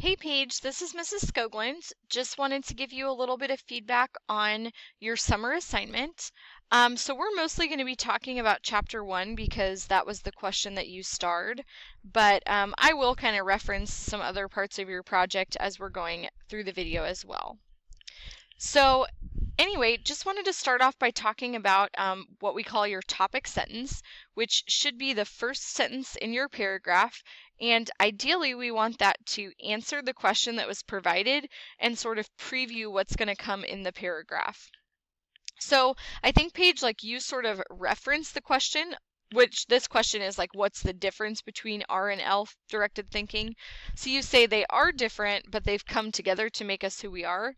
Hey Paige, this is Mrs. Skoglund. Just wanted to give you a little bit of feedback on your summer assignment. So we're mostly going to be talking about chapter 1 because that was the question that you starred, but I will kind of reference some other parts of your project as we're going through the video as well. So anyway, just wanted to start off by talking about what we call your topic sentence, which should be the first sentence in your paragraph. And ideally, we want that to answer the question that was provided and sort of preview what's going to come in the paragraph. So I think, Paige, like you sort of reference the question, which this question is like, what's the difference between R and L directed thinking? So you say they are different, but they've come together to make us who we are.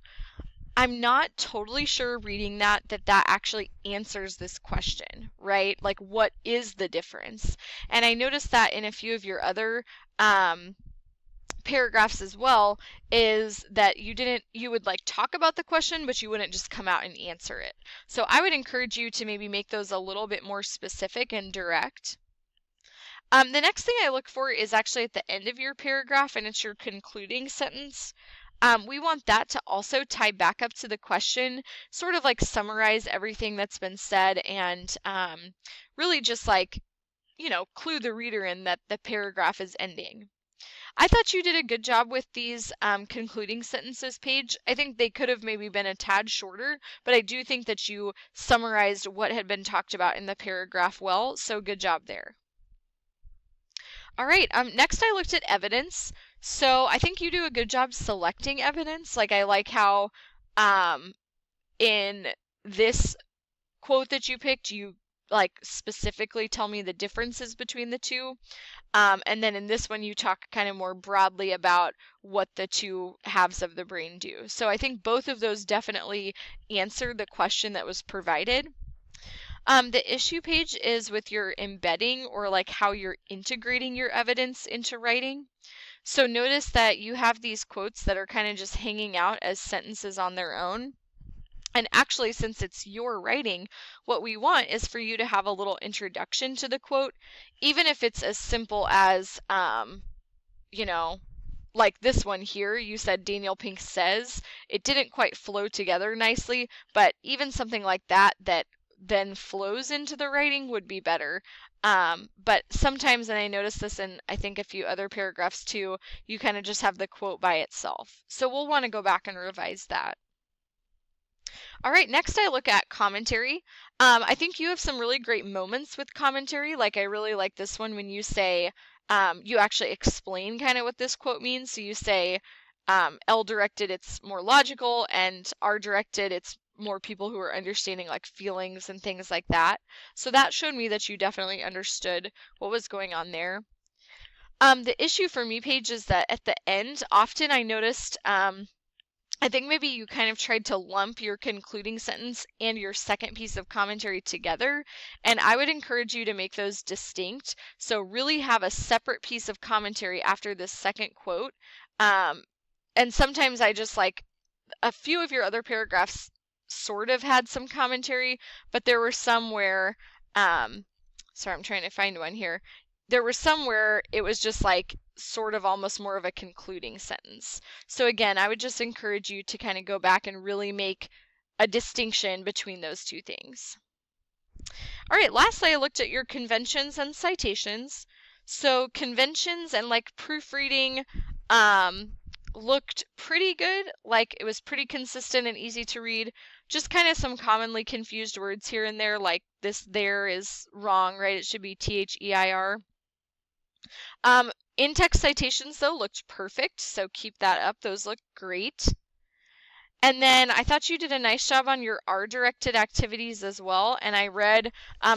I'm not totally sure reading that actually answers this question, right? Like, what is the difference? And I noticed that in a few of your other paragraphs as well, is that you would like talk about the question, but you wouldn't just come out and answer it. So I would encourage you to maybe make those a little bit more specific and direct. The next thing I look for is actually at the end of your paragraph, and it's your concluding sentence. We want that to also tie back up to the question, sort of like summarize everything that's been said and really just like, clue the reader in that the paragraph is ending. I thought you did a good job with these concluding sentences, Paige. I think they could have maybe been a tad shorter, but I do think that you summarized what had been talked about in the paragraph well, so good job there. All right, next I looked at evidence. So I think you do a good job selecting evidence. Like I like how in this quote that you picked, you like specifically tell me the differences between the two. And then in this one, you talk kind of more broadly about what the two halves of the brain do. So I think both of those definitely answer the question that was provided. The issue, Page, is with your embedding or like how you're integrating your evidence into writing. So notice that you have these quotes that are kind of just hanging out as sentences on their own. And actually, since it's your writing, what we want is for you to have a little introduction to the quote, even if it's as simple as, like this one here, you said Daniel Pink says. It didn't quite flow together nicely, but even something like that then flows into the writing would be better. But sometimes, and I noticed this in I think a few other paragraphs too, you kind of just have the quote by itself. So we'll want to go back and revise that. All right, next I look at commentary. I think you have some really great moments with commentary. Like I really like this one when you say, you actually explain kind of what this quote means. So you say, L directed, it's more logical, and R directed, it's more people who are understanding like feelings and things like that. So that showed me that you definitely understood what was going on there. The issue for me, Paige, is that at the end, often I noticed, I think maybe you kind of tried to lump your concluding sentence and your second piece of commentary together, and I would encourage you to make those distinct. So really have a separate piece of commentary after this second quote. And sometimes I just like a few of your other paragraphs sort of had some commentary, but there were some where, sorry, I'm trying to find one here. There were some where it was just like sort of almost more of a concluding sentence. So again, I would just encourage you to kind of go back and really make a distinction between those two things. All right, lastly, I looked at your conventions and citations. So conventions and like proofreading looked pretty good, like it was pretty consistent and easy to read. Just kind of some commonly confused words here and there, like this there is wrong, right? It should be THEIR. In-text citations, though, looked perfect, so keep that up. Those look great. And then I thought you did a nice job on your R-directed activities as well, and I read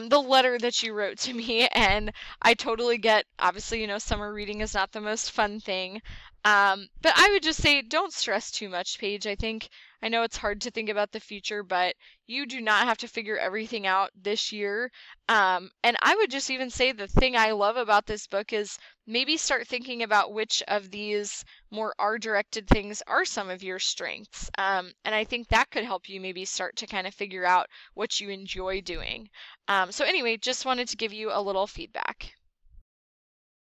the letter that you wrote to me, and I totally get, obviously, summer reading is not the most fun thing, but I would just say don't stress too much, Paige. I know it's hard to think about the future, but you do not have to figure everything out this year. And I would just even say the thing I love about this book is maybe start thinking about which of these more R-directed things are some of your strengths. And I think that could help you maybe start to kind of figure out what you enjoy doing. So anyway, just wanted to give you a little feedback.